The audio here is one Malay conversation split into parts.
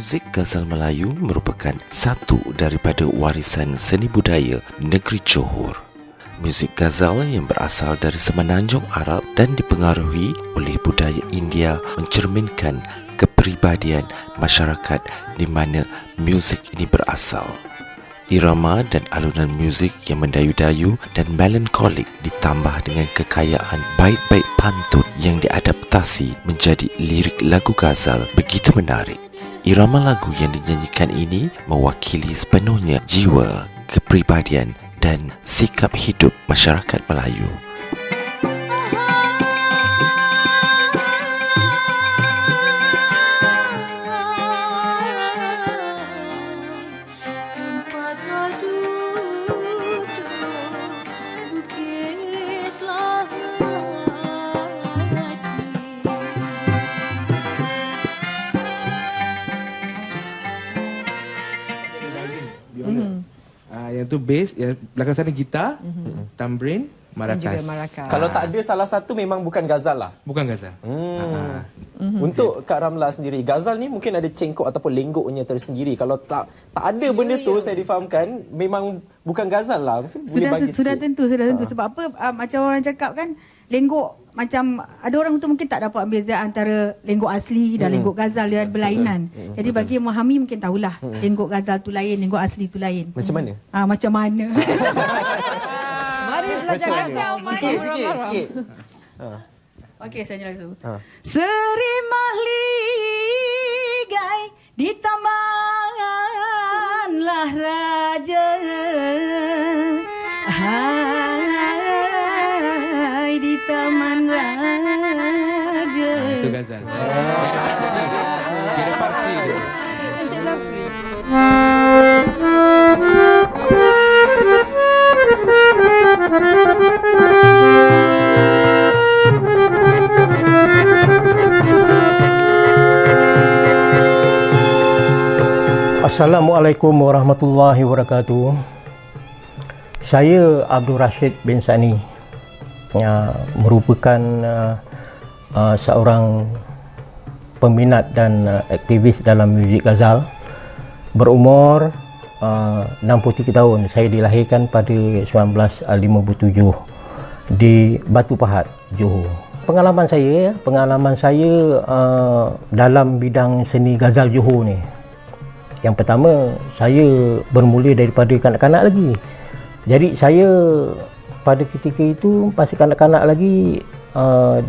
Muzik Ghazal Melayu merupakan satu daripada warisan seni budaya negeri Johor. Muzik Ghazal yang berasal dari Semenanjung Arab dan dipengaruhi oleh budaya India mencerminkan kepribadian masyarakat di mana muzik ini berasal. Irama dan alunan muzik yang mendayu-dayu dan melankolik ditambah dengan kekayaan bait-bait pantun yang diadaptasi menjadi lirik lagu ghazal begitu menarik. Irama lagu yang dinyanyikan ini mewakili sepenuhnya jiwa, kepribadian dan sikap hidup masyarakat Melayu. Yang tu bass, yang belakang sana gitar, tambrin, marakas. Kalau tak ada salah satu memang bukan ghazal lah. Bukan ghazal. Untuk Kak Ramla sendiri, ghazal ni mungkin ada cengkok ataupun lenggoknya tersendiri. Kalau tak ada benda tu, saya difahamkan memang bukan ghazal lah. Sudah tentu. Sebab apa, macam orang cakap kan, lenggok macam ada orang tu mungkin tak dapat beza antara lenggok asli dan lenggok ghazal, dia berlainan. Jadi bagi yang memahami mungkin tahulah lenggok ghazal tu lain, lenggok asli tu lain. Macam mana? Macam mana? Mari belajar ghazal. Sikit. Okey, saya langsung. Serimah ligai di tamanlah raja. Hai di taman raja. Itu ghazal. Kira Parsi dia. Assalamualaikum warahmatullahi wabarakatuh. Saya Abdul Rashid bin Sani, yang merupakan seorang peminat dan aktivis dalam muzik ghazal. Berumur 63 tahun. Saya dilahirkan pada 1957 di Batu Pahat, Johor. Pengalaman saya dalam bidang seni ghazal Johor ni. Yang pertama, saya bermula daripada kanak-kanak lagi. Jadi saya pada ketika itu masih kanak-kanak lagi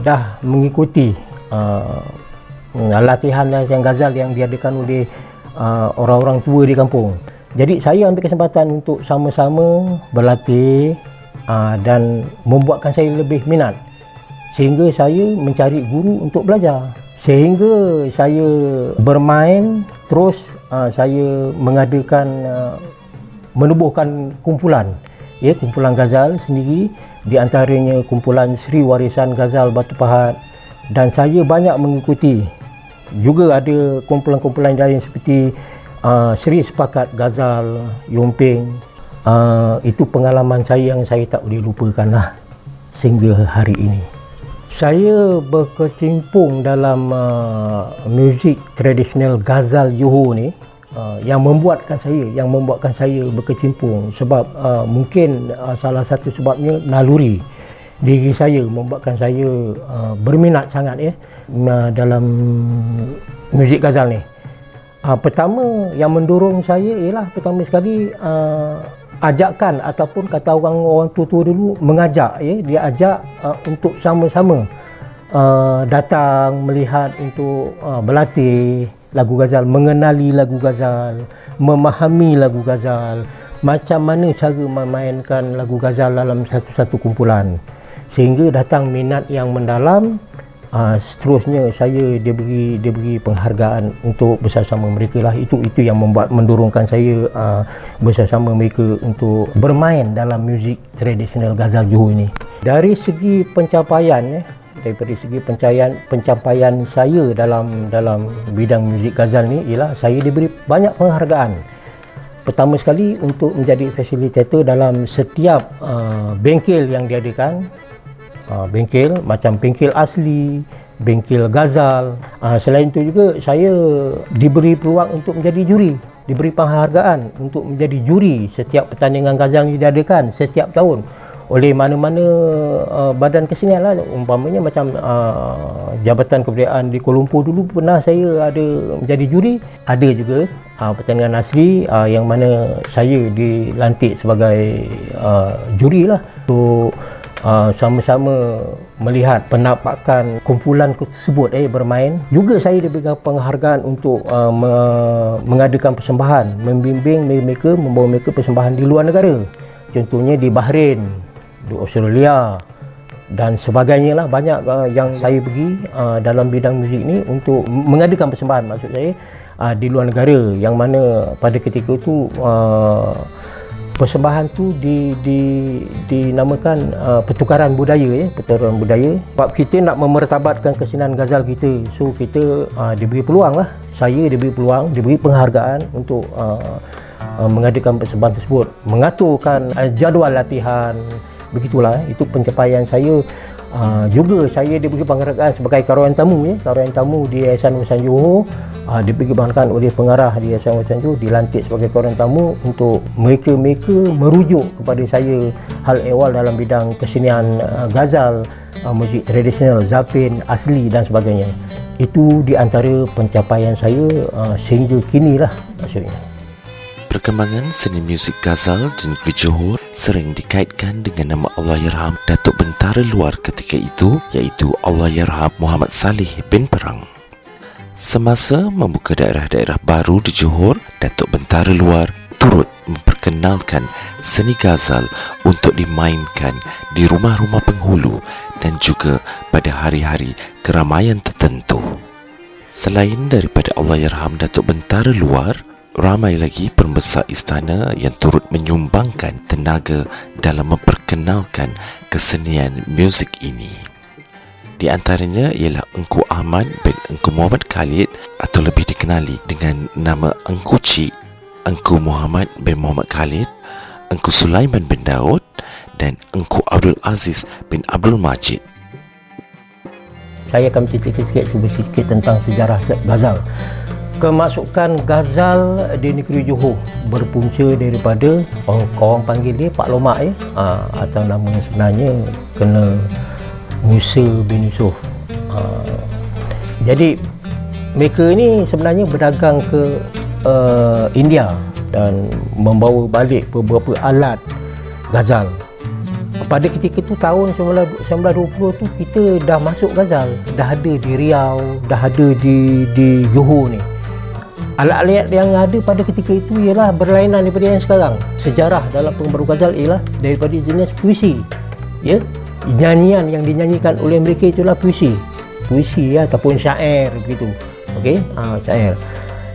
dah mengikuti latihan yang ghazal yang diadakan oleh orang-orang tua di kampung. Jadi saya ambil kesempatan untuk sama-sama berlatih dan membuatkan saya lebih minat. Sehingga saya mencari guru untuk belajar. Sehingga saya bermain terus, saya mengadakan menubuhkan kumpulan ghazal sendiri, di antaranya kumpulan Sri Warisan Ghazal Batu Pahat, dan saya banyak mengikuti juga ada kumpulan-kumpulan lain seperti Sri Sepakat Ghazal Yomping. Itu pengalaman saya yang saya tak boleh lupakan lah sehingga hari ini. Saya berkecimpung dalam muzik tradisional ghazal Johor ni, yang membuatkan saya berkecimpung sebab mungkin salah satu sebabnya naluri diri saya membuatkan saya berminat sangat dalam muzik ghazal ni. Pertama yang mendorong saya ialah pertama sekali ajakan ataupun kata orang tua dulu mengajak, dia ajak untuk sama-sama datang melihat untuk berlatih lagu ghazal, mengenali lagu ghazal, memahami lagu ghazal, macam mana cara memainkan lagu ghazal dalam satu-satu kumpulan, sehingga datang minat yang mendalam. Seterusnya saya diberi penghargaan untuk bersama mereka lah. Itu yang mendorongkan saya bersama mereka untuk bermain dalam muzik tradisional ghazal Johor ini. Dari segi pencapaian, daripada segi pencapaian saya dalam bidang muzik ghazal ni ialah saya diberi banyak penghargaan. Pertama sekali untuk menjadi fasilitator dalam setiap bengkel yang diadakan. Bengkel macam bengkel asli, bengkel Ghazal. Selain itu juga saya diberi peluang untuk menjadi juri, diberi penghargaan untuk menjadi juri setiap pertandingan Ghazal yang diadakan setiap tahun oleh mana-mana badan kesenian lah. Umpamanya macam Jabatan Kebudayaan di Kuala Lumpur dulu pernah saya ada menjadi juri. Ada juga pertandingan asli yang mana saya dilantik sebagai juri lah untuk sama-sama melihat penampakan kumpulan tersebut bermain. Juga saya diberikan penghargaan untuk mengadakan persembahan, membimbing mereka, membawa mereka persembahan di luar negara. Contohnya di Bahrain, di Australia dan sebagainya lah. Banyak yang saya pergi dalam bidang muzik ni untuk mengadakan persembahan, maksud saya di luar negara, yang mana pada ketika itu persembahan tu dinamakan pertukaran budaya, pertukaran budaya. Sebab kita nak memertabatkan kesenian Ghazal kita, so kita diberi peluang lah. Saya diberi peluang, diberi penghargaan untuk mengadakan persembahan tersebut, mengaturkan jadual latihan. Begitulah, itu pencapaian saya. Juga saya diberi penghargaan sebagai karuan tamu, karuan tamu di Yayasan Warisan Johor. Diberi penghargaan oleh pengarah di Yayasan Warisan Johor, dilantik sebagai karuan tamu untuk mereka merujuk kepada saya hal ehwal dalam bidang kesenian Ghazal, muzik tradisional, zapin asli dan sebagainya. Itu di antara pencapaian saya sehingga kini lah maksudnya. Perkembangan seni muzik Ghazal di negeri Johor sering dikaitkan dengan nama Allahyarham Datuk Bentara Luar ketika itu, iaitu Allahyarham Muhammad Saleh bin Perang. Semasa membuka daerah-daerah baru di Johor, Datuk Bentara Luar turut memperkenalkan seni Ghazal untuk dimainkan di rumah-rumah penghulu dan juga pada hari-hari keramaian tertentu. Selain daripada Allahyarham Datuk Bentara Luar, ramai lagi pembesar istana yang turut menyumbangkan tenaga dalam memperkenalkan kesenian muzik ini. Di antaranya ialah Engku Ahmad bin Engku Muhammad Khalid atau lebih dikenali dengan nama Engku Cik, Engku Muhammad bin Muhammad Khalid, Engku Sulaiman bin Daud dan Engku Abdul Aziz bin Abdul Majid. Saya akan cerita sedikit tentang sejarah Ghazal. Kemasukan Ghazal di negeri Johor berpunca daripada orang panggil dia Pak Lomak atau nama sebenarnya kena Musa bin Yusof. Jadi mereka ni sebenarnya berdagang ke India dan membawa balik beberapa alat Ghazal. Pada ketika itu tahun 1920 tu kita dah masuk Ghazal, dah ada di Riau, dah ada di Johor ni. Alat-alat yang ada pada ketika itu ialah berlainan daripada yang sekarang. Sejarah dalam pengembara Ghazal ialah daripada jenis puisi. Ya, nyanyian yang dinyanyikan oleh mereka itulah puisi ataupun syair begitu. Okey, syair.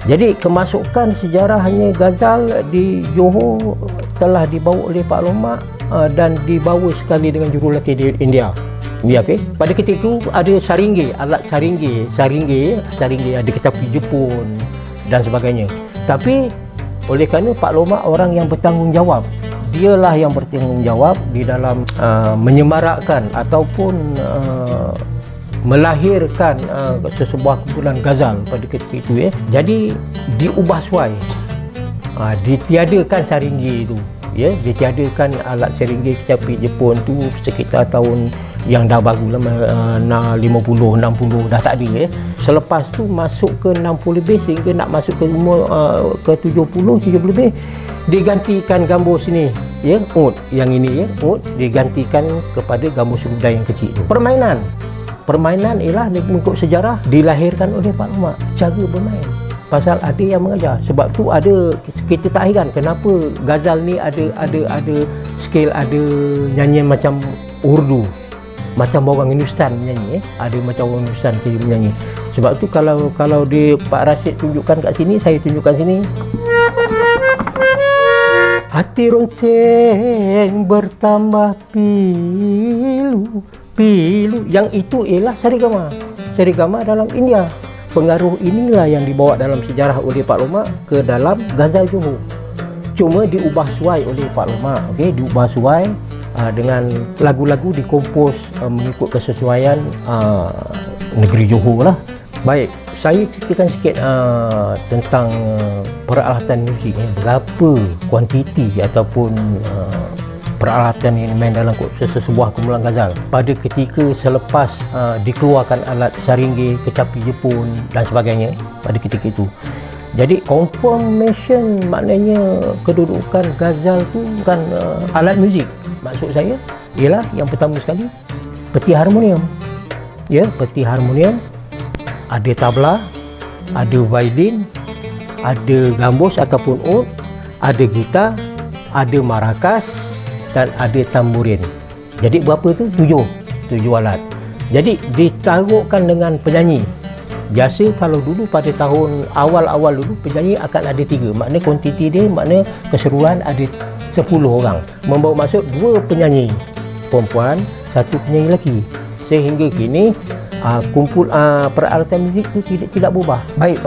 Jadi kemasukan sejarahnya Ghazal di Johor telah dibawa oleh Pak Lomak dan dibawa sekali dengan jurulatih di India. Ya, okey. Pada ketika itu ada saringgi, alat saringgi ada kecapi Jepun dan sebagainya. Tapi oleh kerana Pak Lomak orang yang bertanggungjawab, dialah yang bertanggungjawab di dalam menyemarakkan ataupun melahirkan sesebuah kumpulan Ghazal pada ketika itu. Jadi diubah suai, ditiadakan saringgi itu, ditiadakan alat saringgi kecapi Jepun tu sekitar tahun yang dah baru lah, 50, 60 dah tak ada. Selepas tu masuk ke 60 lebih sehingga nak masuk ke umur ke 70 lebih, digantikan gambar sini, ud yang ini, ud digantikan kepada gambar sumber yang kecil tu. Permainan ialah mengikut sejarah dilahirkan oleh Pak Lomak, cara bermain. Pasal ada yang mengajar. Sebab tu ada, kita tak heran kenapa Ghazal ni ada skill, ada nyanyian macam Urdu, macam orang Hindustan menyanyi, ada macam orang Hindustan kita menyanyi. Sebab tu kalau di Pak Rashid tunjukkan kat sini, saya tunjukkan sini. Hati ronceng bertambah pilu. Yang itu ialah sarigama dalam India. Pengaruh inilah yang dibawa dalam sejarah oleh Pak Lomak ke dalam Ghazal Johor. Cuma diubah suai oleh Pak Lomak, diubah suai dengan lagu-lagu dikompos mengikut kesesuaian negeri Johor lah. Baik, saya ceritakan sikit tentang peralatan muzik, berapa kuantiti ataupun peralatan yang main dalam sebuah kumpulan ghazal pada ketika selepas dikeluarkan alat saringgih, kecapi Jepun dan sebagainya pada ketika itu. Jadi conformation maknanya kedudukan ghazal tu bukan alat muzik. Maksud saya ialah yang pertama sekali peti harmonium. Ya, peti harmonium, ada tabla, ada violin, ada gambus ataupun oud, ada gitar, ada marakas dan ada tamburin. Jadi berapa tu? 7 alat. Jadi ditaruhkan dengan penyanyi. Biasa kalau dulu pada tahun awal-awal dulu penyanyi akan ada 3. Maknanya kuantiti dia, maknanya keseluruhan ada 10 orang. Membawa maksud 2 penyanyi perempuan, 1 penyanyi lelaki. Sehingga kini peralatan muzik tu tidak berubah. Baik,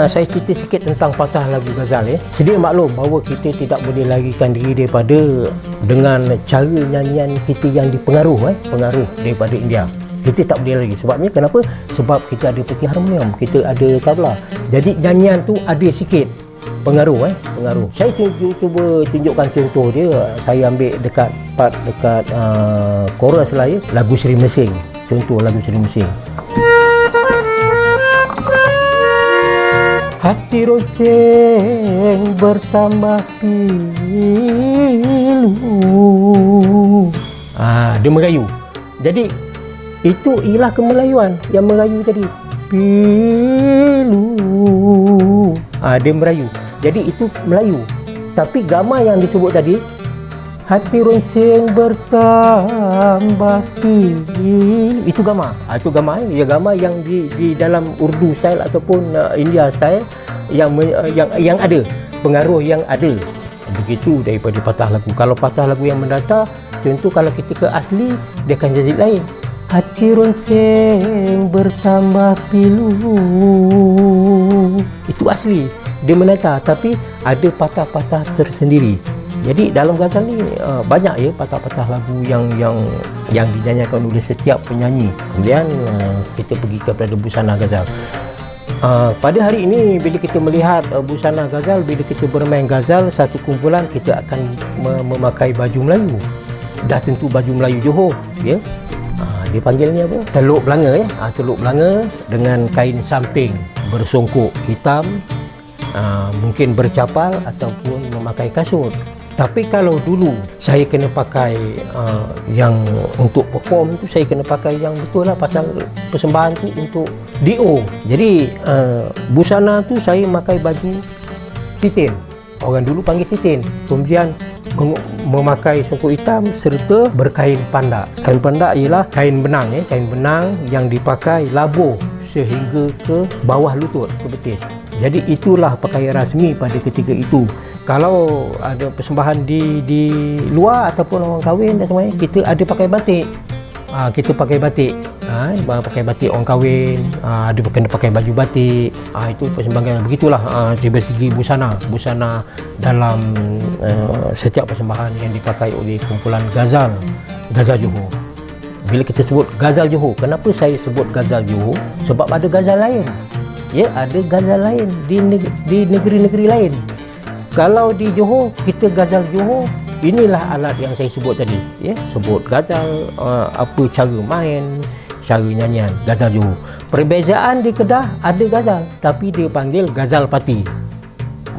saya cerita sikit tentang patah lagu ghazal. Sedia maklum bahawa kita tidak boleh larikan diri daripada dengan cara nyanyian kita yang dipengaruh pengaruh daripada India. Kita tak boleh lari. Sebabnya kenapa? Sebab kita ada peti harmonium, kita ada tabla. Jadi nyanyian tu ada sikit pengaruh. Saya cuba tunjukkan contoh dia. Saya ambil dekat chorus lah, lagu Seri Mesing. Contoh lagu Seri Mesing. Hati ronceng bertambah pilu. Dia merayu. Jadi itu ialah kemelayuan yang merayu tadi. Pilu. Dia merayu. Jadi itu Melayu. Tapi gama yang disebut tadi, hati ronceng bertambah pilu, itu gama. Itu gama. Ya, gama yang di dalam Urdu style ataupun India style yang ada pengaruh yang ada. Begitu daripada patah lagu. Kalau patah lagu yang mendatar, contoh kalau kita ke asli, dia akan jadi lain. Hati ronceng bertambah pilu. Itu asli. Dia menata, tapi ada patah-patah tersendiri. Jadi dalam ghazal ni banyak patah-patah lagu yang dinyanyikan oleh setiap penyanyi. Kemudian kita pergi kepada busana ghazal. Pada hari ini bila kita melihat busana ghazal, bila kita bermain ghazal satu kumpulan, kita akan memakai baju Melayu. Dah tentu baju Melayu Johor, ya. Dia panggilnya apa? Teluk belanga, teluk belanga dengan kain samping bersongkok hitam, mungkin bercapal ataupun memakai kasut. Tapi kalau dulu saya kena pakai yang untuk perform tu, saya kena pakai yang betul lah, pasal persembahan tu untuk DO. Jadi busana tu saya pakai baju sitin. Orang dulu panggil sitin. Kemudian memakai songkok hitam serta berkain pandak. Kain pandak ialah kain benang, kain benang yang dipakai labuh sehingga ke bawah lutut, ke betis. Jadi itulah pakaian rasmi pada ketika itu. Kalau ada persembahan di luar ataupun orang kahwin dan sebagainya, kita ada pakai batik. Kita pakai batik. Pakai batik orang kahwin, ada kena pakai baju batik. Itu persembahan. Begitulah dari segi busana dalam setiap persembahan yang dipakai oleh kumpulan ghazal Johor. Bila kita sebut ghazal Johor, kenapa saya sebut ghazal Johor? Sebab ada ghazal lain. Ya, ada ghazal lain di negeri-negeri lain. Kalau di Johor, kita ghazal Johor, inilah alat yang saya sebut tadi, ya, sebut ghazal, apa cara main, cara nyanyian ghazal Johor. Perbezaan di Kedah ada ghazal, tapi dia panggil ghazal parti.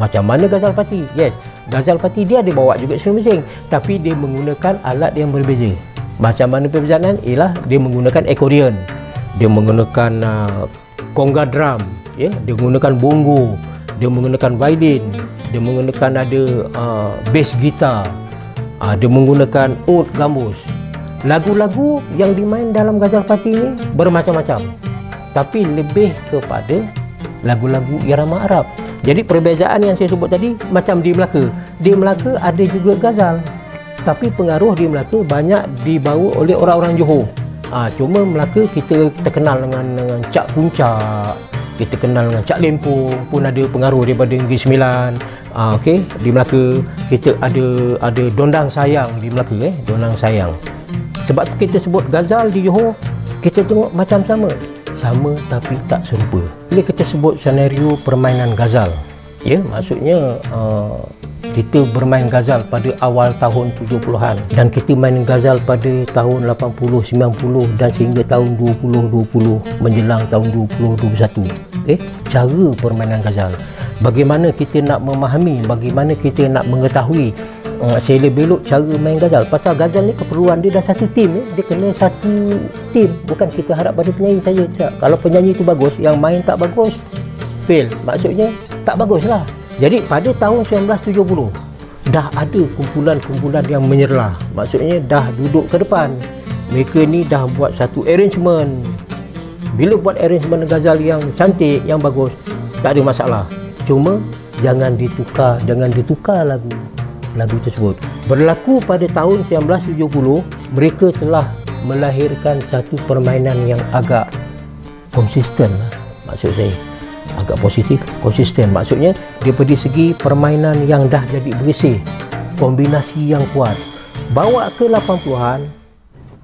Macam mana ghazal parti? Yes, ghazal parti dia ada bawa juga masing-masing, tapi dia menggunakan alat yang berbeza. Macam mana perbezaan? Ialah dia menggunakan accordion, dia menggunakan conga drum, ya, dia menggunakan bongo, dia menggunakan violin, dia menggunakan ada bass gitar, dia menggunakan oud gambus. Lagu-lagu yang dimain dalam ghazal parti ini bermacam-macam, tapi lebih kepada lagu-lagu irama Arab. Jadi perbezaan yang saya sebut tadi macam di Melaka. Di Melaka ada juga ghazal, tapi pengaruh di Melaka banyak dibawa oleh orang-orang Johor. Cuma Melaka kita terkenal dengan Cak Puncak, kita kenal dengan Cak Lempo pun ada pengaruh daripada Negeri Sembilan. Okey, di Melaka kita ada Dondang Sayang di Melaka, Dondang Sayang. Sebab tu kita sebut Ghazal di Johor, kita tengok macam sama tapi tak serupa. Bila kita sebut senario permainan Ghazal, maksudnya kita bermain Ghazal pada awal tahun 70-an dan kita main Ghazal pada tahun 80, 90 dan sehingga tahun 2020 menjelang tahun 2021. Cara permainan Ghazal, bagaimana kita nak memahami, bagaimana kita nak mengetahui selok-belok cara main Ghazal. Pasal Ghazal ni keperluan dia dah satu tim, dia kena satu tim, bukan kita harap pada penyanyi saja. Tak. Kalau penyanyi tu bagus, yang main tak bagus, fail, maksudnya tak bagus lah. Jadi pada tahun 1970 dah ada kumpulan-kumpulan yang menyerlah, maksudnya dah duduk ke depan. Mereka ni dah buat satu arrangement. Bila buat arrangement Ghazal yang cantik, yang bagus, tak ada masalah. Cuma jangan ditukar lagu tersebut. Berlaku pada tahun 1970, mereka telah melahirkan satu permainan yang agak konsisten lah, maksud saya. Agak positif, konsisten. Maksudnya daripada segi permainan yang dah jadi bersih, kombinasi yang kuat, bawa ke 80-an,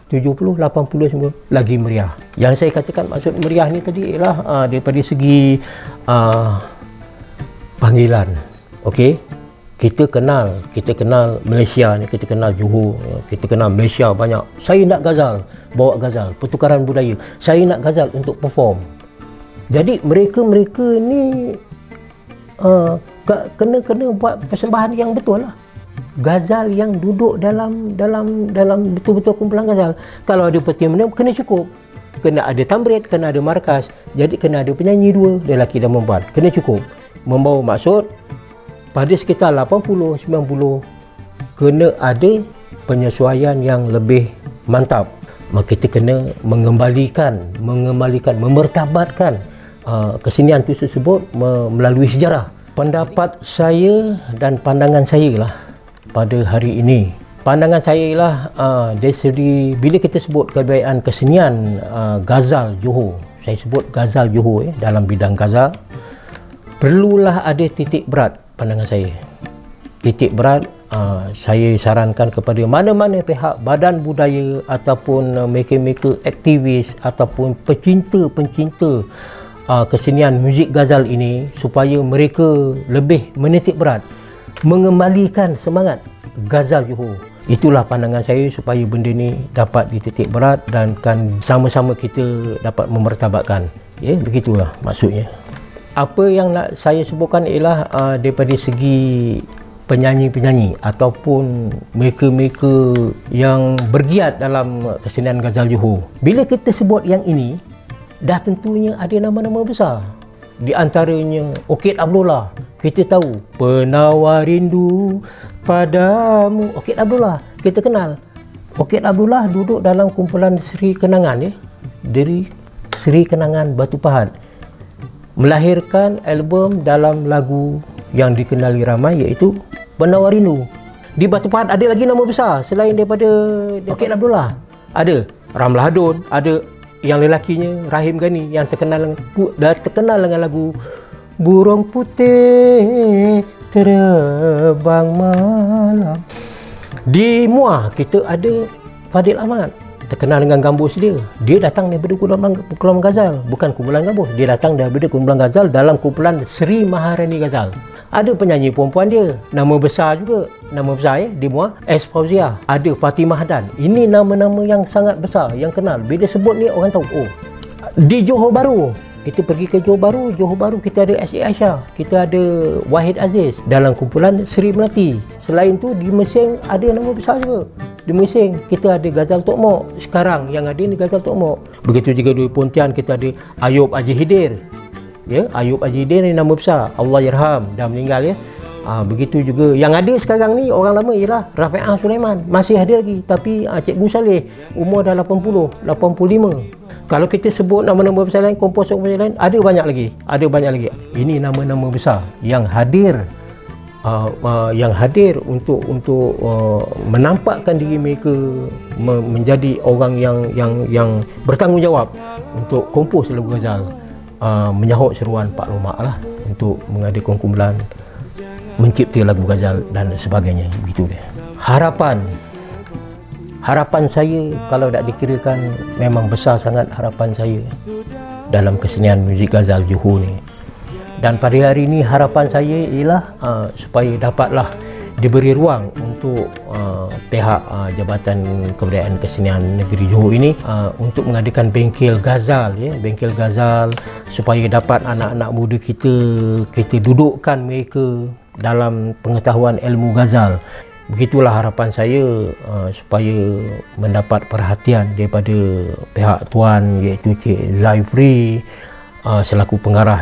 70, 80, 90 lagi meriah. Yang saya katakan maksud meriah ni tadi ialah daripada segi panggilan. Okey, kita kenal Malaysia ni, kita kenal Johor, kita kenal Malaysia banyak. Saya nak Ghazal, bawa Ghazal, pertukaran budaya. Saya nak Ghazal untuk perform. Jadi mereka ni kena buat persembahan yang betul lah. Ghazal yang duduk dalam betul-betul kumpulan Ghazal. Kalau ada pertimbangan kena cukup. Kena ada tamrid, kena ada markas. Jadi kena ada penyanyi dua, lelaki dan perempuan. Kena cukup. Membawa maksud pada sekitar 80, 90 kena ada penyesuaian yang lebih mantap. Maka kita kena mengembalikan, memertabatkan kesenian itu tersebut melalui sejarah. Pendapat saya dan pandangan saya lah pada hari ini. Pandangan saya ialah dari segi bila kita sebut kebudayaan kesenian Ghazal Johor, saya sebut Ghazal Johor dalam bidang Ghazal, perlulah ada titik berat pandangan saya. Titik berat saya sarankan kepada mana-mana pihak, badan budaya ataupun mereka-mereka aktivis ataupun pencinta kesenian muzik Ghazal ini, supaya mereka lebih menitik berat mengembalikan semangat Ghazal Johor. Itulah pandangan saya supaya benda ni dapat dititik berat dan kan sama-sama kita dapat memertabatkan. Begitulah maksudnya. Apa yang nak saya sebutkan ialah daripada segi penyanyi-penyanyi ataupun mereka-mereka yang bergiat dalam kesenian Ghazal Johor. Bila kita sebut yang ini, dah tentunya ada nama-nama besar. Di antaranya Okid Abdullah. Kita tahu Penawar Rindu Padamu, Okid Abdullah, kita kenal. Okid Abdullah duduk dalam kumpulan Seri Kenangan, dari Seri Kenangan Batu Pahat, melahirkan album dalam lagu yang dikenali ramai iaitu Penawar Rindu. Di Batu Pahat ada lagi nama besar selain daripada Okid Abdullah. Ada Ramlah Hadun, ada yang lelakinya Rahim Ghani yang terkenal dengan lagu Burung Putih Terbang Malam. Di Muar kita ada Fadil Ahmad, terkenal dengan gambus dia. Dia datang daripada kumpulan Ghazal, bukan kumpulan gambus. Dia datang daripada kumpulan Ghazal dalam kumpulan Seri Maharani Ghazal. Ada penyanyi perempuan dia, nama besar juga, di Muar, S. Fauziah. Ada Fatimah Dan. Ini nama-nama yang sangat besar, yang kenal. Bila sebut ni orang tahu. Oh, di Johor Bahru, kita pergi ke Johor Bahru kita ada S.A. Aisyah, kita ada Wahid Aziz dalam kumpulan Seri Melati. Selain tu di Mesing ada nama besar juga. Di Mesing kita ada Ghazal Tok Mok. Sekarang yang ada ni Ghazal Tok Mok. Begitu juga di Pontian kita ada Ayub Haji Hidir. Ayub Haji Hidir ni nama besar. Allah yarham, dah meninggal begitu juga yang ada sekarang ni orang lama ialah Rafi'ah Sulaiman, masih ada lagi, tapi Cikgu Saleh umur dah 80, 85. Kalau kita sebut nama-nama besar lain, komposer lain, ada banyak lagi. Ini nama-nama besar yang hadir untuk menampakkan diri mereka menjadi orang yang bertanggungjawab untuk kompos lagu Ghazal, menyahut seruan Pak Lomak lah untuk mengadakan kumpulan mencipta lagu ghazal dan sebagainya, begitu dia. Harapan saya, kalau tak dikirakan, memang besar sangat harapan saya dalam kesenian muzik ghazal Johor ni. Dan pada hari ini harapan saya ialah supaya dapatlah diberi ruang untuk pihak Jabatan Kebudayaan Kesenian Negeri Johor ini untuk mengadakan bengkel ghazal, bengkel ghazal, supaya dapat anak-anak muda kita dudukkan mereka dalam pengetahuan ilmu ghazal. Begitulah harapan saya supaya mendapat perhatian daripada pihak tuan, iaitu Cik Zaifri selaku pengarah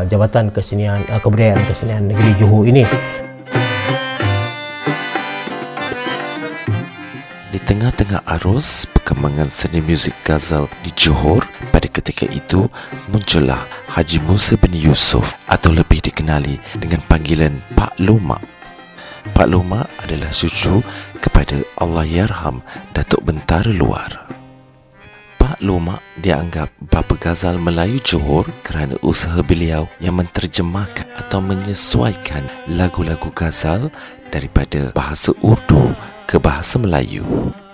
Jabatan Kebudayaan Kesenian Negeri Johor ini. Di tengah-tengah arus perkembangan seni muzik ghazal di Johor, pada ketika itu muncullah Haji Musa bin Yusof atau lebih dikenali dengan panggilan Pak Lomak. Pak Lomak adalah cucu kepada Allahyarham Datuk Bentara Luar. Pak Lomak dianggap bapa ghazal Melayu Johor kerana usaha beliau yang menterjemahkan atau menyesuaikan lagu-lagu ghazal daripada bahasa Urdu ke bahasa Melayu.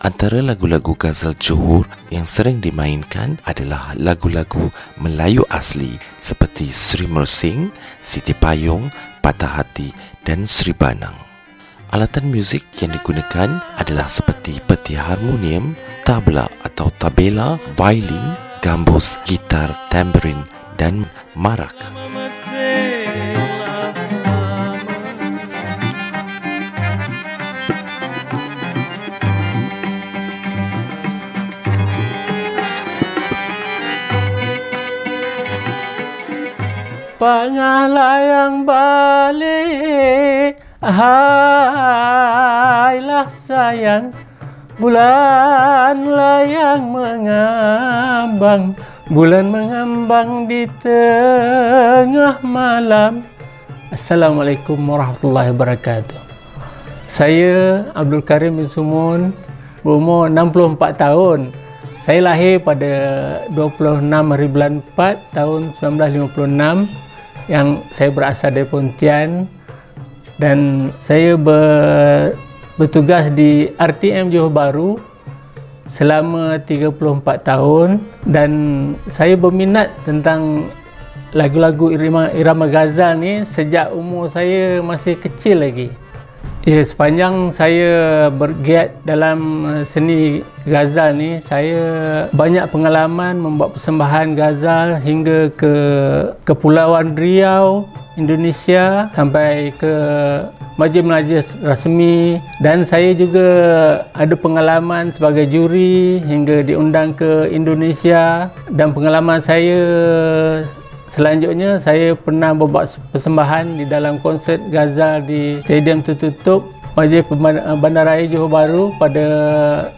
Antara lagu-lagu ghazal Johor yang sering dimainkan adalah lagu-lagu Melayu asli seperti Sri Mersing, Siti Payung, Patah Hati dan Sri Banang. Alatan muzik yang digunakan adalah seperti peti harmonium, tabla atau tabela, violin, gambus, gitar, tamborin dan maracas. Pangahlah yang balik, hailah sayang, bulanlah yang mengambang, bulan mengambang di tengah malam. Assalamualaikum warahmatullahi wabarakatuh. Saya Abdul Karim bin Sumun, berumur 64 tahun. Saya lahir pada 26 hari bulan 4 tahun 1956 yang saya berasal dari Pontian, dan saya bertugas di RTM Johor Bahru selama 34 tahun, dan saya berminat tentang lagu-lagu irama ghazal ni sejak umur saya masih kecil lagi. Ya, sepanjang saya bergiat dalam seni ghazal ni, saya banyak pengalaman membuat persembahan ghazal hingga ke Kepulauan Riau, Indonesia, sampai ke majlis-majlis rasmi, dan saya juga ada pengalaman sebagai juri hingga diundang ke Indonesia. Dan pengalaman saya selanjutnya, saya pernah membuat persembahan di dalam konsert ghazal di stadium tertutup Majlis Bandaraya Johor Bahru pada,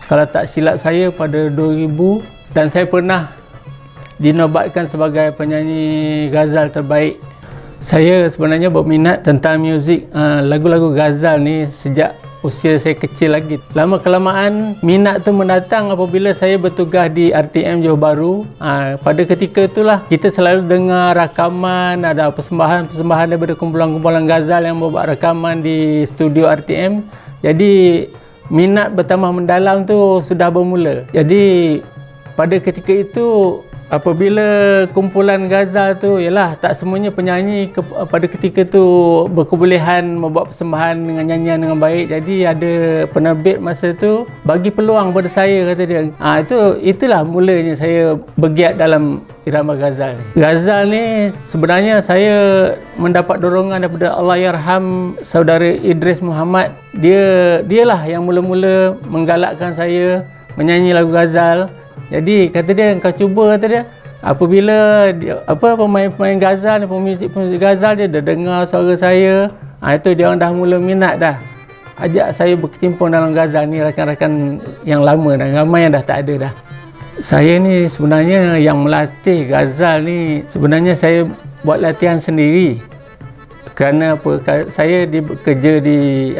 kalau tak silap saya, pada 2000, dan saya pernah dinobatkan sebagai penyanyi ghazal terbaik. Saya sebenarnya berminat tentang muzik lagu-lagu ghazal ni sejak usia saya kecil lagi. Lama-kelamaan minat tu mendatang apabila saya bertugas di RTM Johor Bahru. Pada ketika itulah kita selalu dengar rakaman, ada persembahan daripada kumpulan-kumpulan ghazal yang membuat rakaman di studio RTM. Jadi minat bertambah mendalam tu sudah bermula. Jadi pada ketika itu, apabila kumpulan ghazal tu, ialah tak semuanya penyanyi pada ketika tu berkebolehan membuat persembahan dengan nyanyian dengan baik. Jadi ada penerbit masa tu bagi peluang pada saya, kata dia. Itulah mulanya saya bergiat dalam irama ghazal. Ghazal ni sebenarnya saya mendapat dorongan daripada Allahyarham Saudara Idris Muhammad. Dialah yang mula-mula menggalakkan saya menyanyi lagu ghazal. Jadi kata dia, kau cuba, kata dia, apabila pemain-pemain ghazal, pemuzik ghazal dia dah dengar suara saya, itu dia orang dah mula minat dah. Ajak saya berkecimpung dalam ghazal ni, rakan-rakan yang lama dah, ramai yang dah tak ada dah. Saya ni sebenarnya yang melatih ghazal ni, sebenarnya saya buat latihan sendiri. Kerana saya bekerja di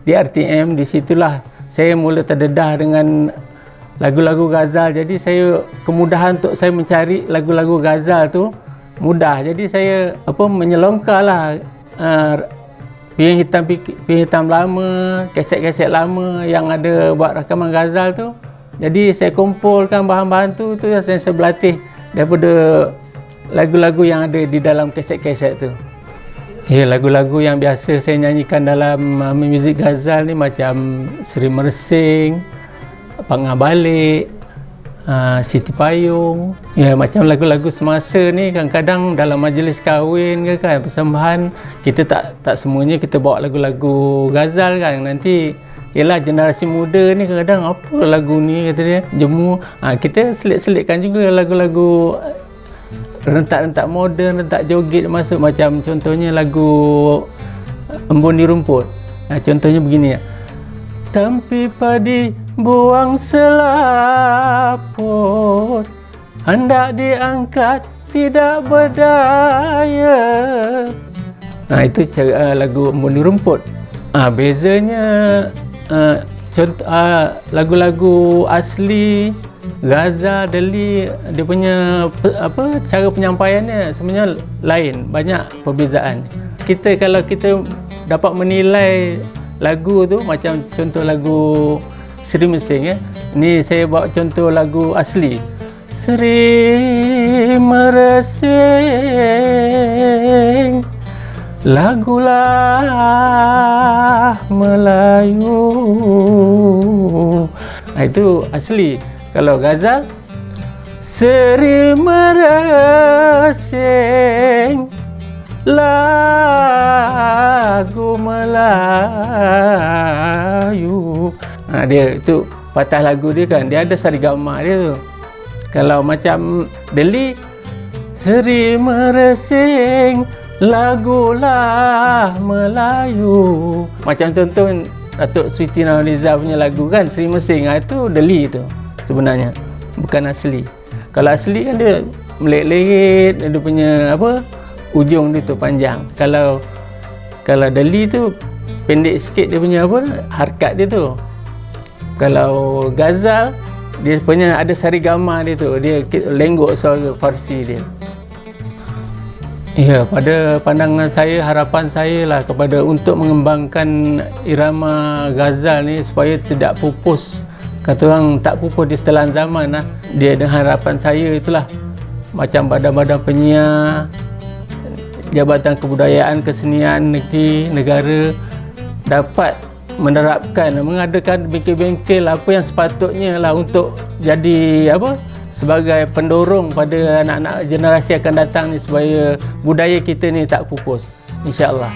RTM, di situlah saya mula terdedah dengan lagu-lagu ghazal. Jadi saya, kemudahan untuk saya mencari lagu-lagu ghazal tu mudah. Jadi saya menyelongkarlah piring hitam lama, kaset-kaset lama yang ada buat rakaman ghazal tu. Jadi saya kumpulkan bahan-bahan tu saya berlatih daripada lagu-lagu yang ada di dalam kaset-kaset tu. Ya, lagu-lagu yang biasa saya nyanyikan dalam muzik ghazal ni macam Seri Mersing, Pangah Balik, Siti Payung. Ya, macam lagu-lagu semasa ni kadang-kadang dalam majlis kahwin ke kan, persembahan, kita tak semuanya kita bawa lagu-lagu ghazal kan. Nanti ialah generasi muda ni kadang-kadang apa lagu ni kata dia, jemu. Kita selit-selitkan juga lagu-lagu rentak-rentak moden, rentak joget masuk, macam contohnya lagu Embun di Rumput. Contohnya begini ya. Tampi padi buang selaput, hendak diangkat tidak berdaya. Itu cara lagu Embun di Rumput. Bezanya lagu-lagu asli ghazal, deli, dia punya cara penyampaiannya sebenarnya lain, banyak perbezaan. Kalau kita dapat menilai lagu tu, macam contoh lagu Seri Mersing ya. Ni saya bawa contoh lagu asli. Seri Mersing, lagulah Melayu. Itu asli. Kalau ghazal, Seri Mersing, lagu Melayu. Dia itu patah lagu dia kan, dia ada sarigama dia tu. Kalau macam deli, Seri Mersing, lagulah Melayu. Macam contoh Datuk Siti Nurhaliza punya lagu kan, Seri Mersing, itu deli tu sebenarnya, bukan asli. Kalau asli kan dia melet-let, dia punya ujung dia tu panjang. Kalau deli tu pendek sikit dia punya harkat dia tu. Kalau ghazal dia punya ada sarigama dia tu, dia lenggok suara Farsi dia. Ya, pada pandangan saya, harapan saya lah kepada untuk mengembangkan irama ghazal ni supaya tidak pupus, kata orang tak pupus di setelan zaman lah. Dia dengan harapan saya itulah, macam badan-badan penyiar, Jabatan Kebudayaan Kesenian Negeri Negara dapat menerapkan, mengadakan bengkel-bengkel apa yang sepatutnya lah untuk jadi sebagai pendorong pada anak-anak generasi akan datang ni, supaya budaya kita ni tak pupus, insya-Allah.